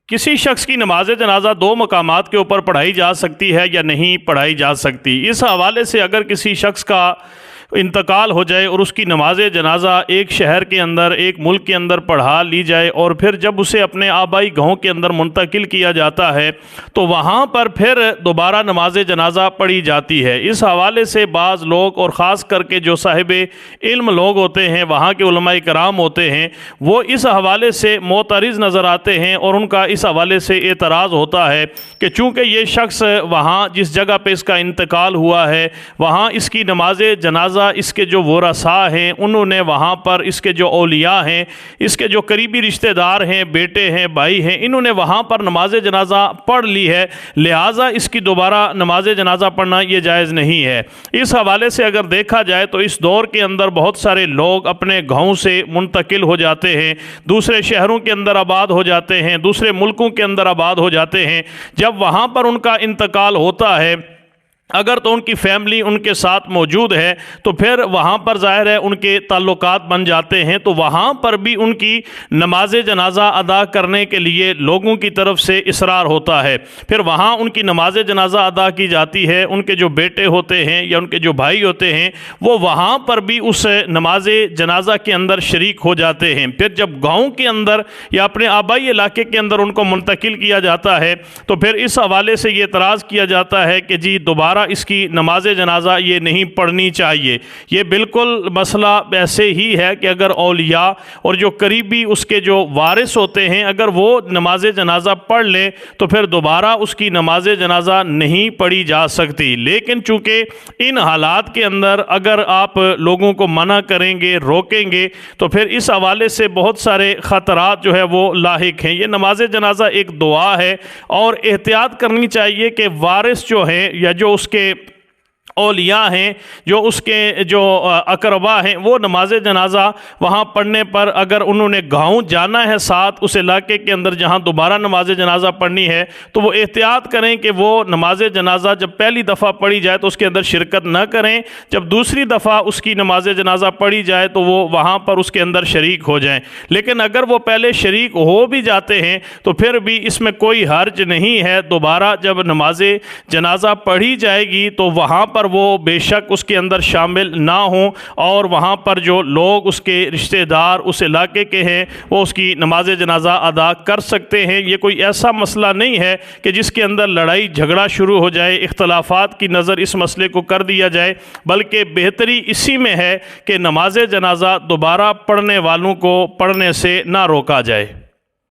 کسی شخص کی نماز جنازہ دو مقامات کے اوپر پڑھائی جا سکتی ہے یا نہیں پڑھائی جا سکتی؟ اس حوالے سے اگر کسی شخص کا انتقال ہو جائے اور اس کی نماز جنازہ ایک شہر کے اندر، ایک ملک کے اندر پڑھا لی جائے اور پھر جب اسے اپنے آبائی گاؤں کے اندر منتقل کیا جاتا ہے تو وہاں پر پھر دوبارہ نماز جنازہ پڑھی جاتی ہے۔ اس حوالے سے بعض لوگ اور خاص کر کے جو صاحب علم لوگ ہوتے ہیں، وہاں کے علماء کرام ہوتے ہیں، وہ اس حوالے سے معترض نظر آتے ہیں اور ان کا اس حوالے سے اعتراض ہوتا ہے کہ چونکہ یہ شخص وہاں جس جگہ پہ اس کا انتقال ہوا ہے وہاں اس کی نماز جنازہ اس کے جو ورثاء ہیں انہوں نے وہاں پر، اس کے جو اولیاء ہیں، اس کے جو قریبی رشتہ دار ہیں، بیٹے ہیں، بھائی ہیں، انہوں نے وہاں پر نماز جنازہ پڑھ لی ہے، لہٰذا اس کی دوبارہ نماز جنازہ پڑھنا یہ جائز نہیں ہے۔ اس حوالے سے اگر دیکھا جائے تو اس دور کے اندر بہت سارے لوگ اپنے گاؤں سے منتقل ہو جاتے ہیں، دوسرے شہروں کے اندر آباد ہو جاتے ہیں، دوسرے ملکوں کے اندر آباد ہو جاتے ہیں۔ جب وہاں پر ان کا انتقال ہوتا ہے، اگر تو ان کی فیملی ان کے ساتھ موجود ہے تو پھر وہاں پر ظاہر ہے ان کے تعلقات بن جاتے ہیں، تو وہاں پر بھی ان کی نماز جنازہ ادا کرنے کے لیے لوگوں کی طرف سے اصرار ہوتا ہے۔ پھر وہاں ان کی نماز جنازہ ادا کی جاتی ہے، ان کے جو بیٹے ہوتے ہیں یا ان کے جو بھائی ہوتے ہیں وہ وہاں پر بھی اس نماز جنازہ کے اندر شریک ہو جاتے ہیں۔ پھر جب گاؤں کے اندر یا اپنے آبائی علاقے کے اندر ان کو منتقل کیا جاتا ہے تو پھر اس حوالے سے یہ اعتراض کیا جاتا ہے کہ جی دوبارہ اس کی نماز جنازہ یہ نہیں پڑھنی چاہیے۔ یہ بالکل مسئلہ ایسے ہی ہے کہ اگر اولیاء اور جو قریبی اس کے جو وارث ہوتے ہیں اگر وہ نماز جنازہ پڑھ لیں تو پھر دوبارہ اس کی نماز جنازہ نہیں پڑھی جا سکتی۔ لیکن چونکہ ان حالات کے اندر اگر آپ لوگوں کو منع کریں گے، روکیں گے تو پھر اس حوالے سے بہت سارے خطرات جو ہے وہ لاحق ہیں۔ یہ نماز جنازہ ایک دعا ہے اور احتیاط کرنی چاہیے کہ وارث جو ہیں یا جو اس کے اولیاء ہیں، جو اس کے جو اقربا ہیں، وہ نماز جنازہ وہاں پڑھنے پر اگر انہوں نے گاؤں جانا ہے ساتھ اس علاقے کے اندر جہاں دوبارہ نماز جنازہ پڑھنی ہے تو وہ احتیاط کریں کہ وہ نماز جنازہ جب پہلی دفعہ پڑھی جائے تو اس کے اندر شرکت نہ کریں، جب دوسری دفعہ اس کی نماز جنازہ پڑھی جائے تو وہ وہاں پر اس کے اندر شریک ہو جائیں۔ لیکن اگر وہ پہلے شریک ہو بھی جاتے ہیں تو پھر بھی اس میں کوئی حرج نہیں ہے، دوبارہ جب نماز جنازہ پڑھی جائے گی تو وہاں پر وہ بے شک اس کے اندر شامل نہ ہوں اور وہاں پر جو لوگ اس کے رشتہ دار اس علاقے کے ہیں وہ اس کی نماز جنازہ ادا کر سکتے ہیں۔ یہ کوئی ایسا مسئلہ نہیں ہے کہ جس کے اندر لڑائی جھگڑا شروع ہو جائے، اختلافات کی نظر اس مسئلے کو کر دیا جائے، بلکہ بہتری اسی میں ہے کہ نماز جنازہ دوبارہ پڑھنے والوں کو پڑھنے سے نہ روکا جائے۔